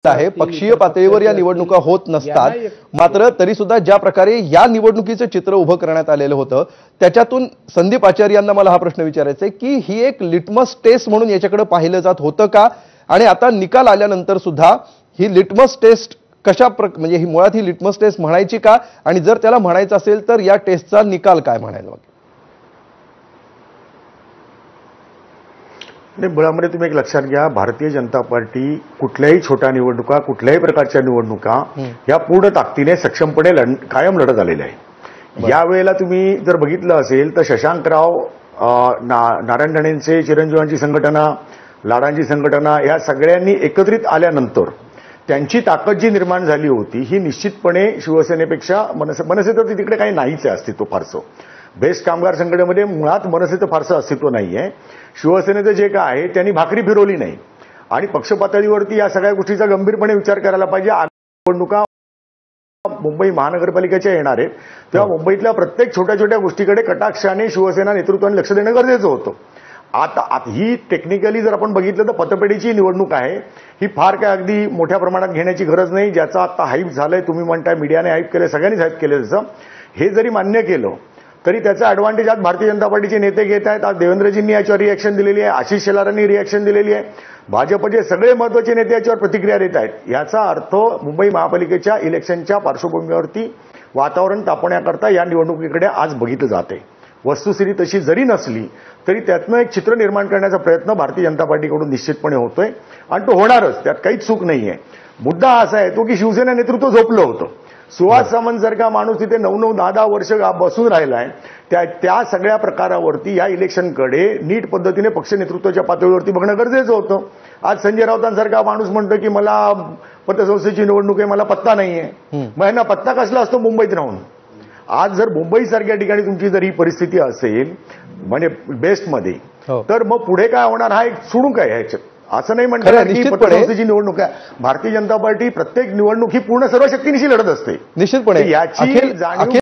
आहे पक्षीय पातळीवर या निवडणुका होत नसतात। मात्र तरी सुद्धा ज्या प्रकारे या निवडणुकीचं चित्र उभं करण्यात आलेलं होतं त्याच्यातून संदीप आचार्य यांना मला हा प्रश्न विचारायचा आहे की ही एक लिटमस टेस्ट म्हणून याच्याकडे पाहिलं जात होतं का आणि आता निकाल आल्यानंतर सुद्धा ही लिटमस टेस्ट म्हणजे ही मुळात ही लिटमस टेस्ट म्हणायची का आणि जर त्याला म्हणायचं असेल तर या टेस्टचा निकाल काय म्हणायला मुळामध्ये तुम्ही एक लक्षात घ्या, भारतीय जनता पार्टी कुठल्याही छोट्या निवडणुका कुठल्याही प्रकारच्या निवडणुका या पूर्ण ताकदीने सक्षमपणे कायम लढत आलेल्या आहे। यावेळेला तुम्ही जर बघितलं असेल तर शशांकराव, नारायण राणेंचे चिरंजीवांची संघटना, लाडांची संघटना या सगळ्यांनी एकत्रित आल्यानंतर त्यांची ताकद जी निर्माण झाली होती ही निश्चितपणे शिवसेनेपेक्षा मनसे तर तिकडे काही नाहीच आहे अस्तित्व फारसं। बेस्ट कामगार संघटनेमध्ये मुळात मनसेचं फारसं अस्तित्व नाहीये। शिवसेनेचं जे काय आहे त्यांनी भाकरी फिरवली नाही आणि पक्ष पातळीवरती या सगळ्या गोष्टीचा गंभीरपणे विचार करायला पाहिजे। निवडणुका मुंबई महानगरपालिकेच्या येणार आहेत तेव्हा मुंबईतल्या प्रत्येक छोट्या छोट्या गोष्टीकडे कटाक्षाने शिवसेना नेतृत्वाने लक्ष देणं गरजेचं होतं। आता ही टेक्निकली जर आपण बघितलं तर पतपेढीची निवडणूक आहे, ही फार काय अगदी मोठ्या प्रमाणात घेण्याची गरज नाही। ज्याचा आता हाईप झालंय, तुम्ही म्हणताय मीडियाने हाईप केलंय, सगळ्यांनीच हाईप केलं, जसं हे जरी मान्य केलं तरी त्याचा ॲडव्हान्टेज आज भारतीय जनता पार्टीचे नेते घेत आहेत। आज देवेंद्रजींनी याच्यावर रिएक्शन दिलेली आहे, आशिष शेलारांनी रिएक्शन दिलेली आहे, भाजपचे सगळे महत्त्वाचे नेते याच्यावर प्रतिक्रिया देत आहेत। याचा अर्थ मुंबई महापालिकेच्या इलेक्शनच्या पार्श्वभूमीवरती वातावरण तापवण्याकरता या निवडणुकीकडे आज बघितलं जाते। वस्तुस्थिती तशी जरी नसली तरी त्यातनं एक चित्र निर्माण करण्याचा प्रयत्न भारतीय जनता पार्टीकडून निश्चितपणे होतोय आणि तो होणारच, त्यात काहीच चूक नाहीये। मुद्दा असा येतो की शिवसेना नेतृत्व झोपलं होतं। सुहास सामंत सारखा माणूस तिथे 9-9, 10-10 वर्ष बसून राहिलाय, त्या सगळ्या प्रकारावरती या इलेक्शनकडे नीट पद्धतीने पक्ष नेतृत्वाच्या पातळीवरती बघणं गरजेचं होतं। आज संजय राऊतांसारखा माणूस म्हणतो की मला पतसंस्थेची निवडणूक आहे, मला पत्ता नाहीये। मग यांना पत्ता कसला असतो मुंबईत राहून? आज जर मुंबईसारख्या ठिकाणी तुमची जर ही परिस्थिती असेल म्हणजे बेस्टमध्ये, तर मग पुढे काय होणार हा एक सुणूक आहे ह्याच्यात। असं नाही म्हणतात की पतसंस्थेची निवडणूक आहे, भारतीय जनता पार्टी प्रत्येक निवडणूक ही पूर्ण सर्व शक्तीनिशी लढत असते निश्चितपणे याची जाणीव